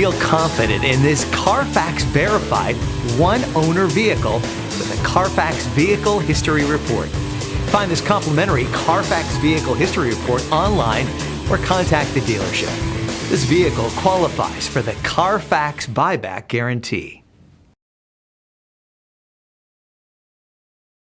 Feel confident in this Carfax verified one-owner vehicle with a Carfax Vehicle History Report. Find this complimentary Carfax Vehicle History Report online or contact the dealership. This vehicle qualifies for the Carfax Buyback Guarantee.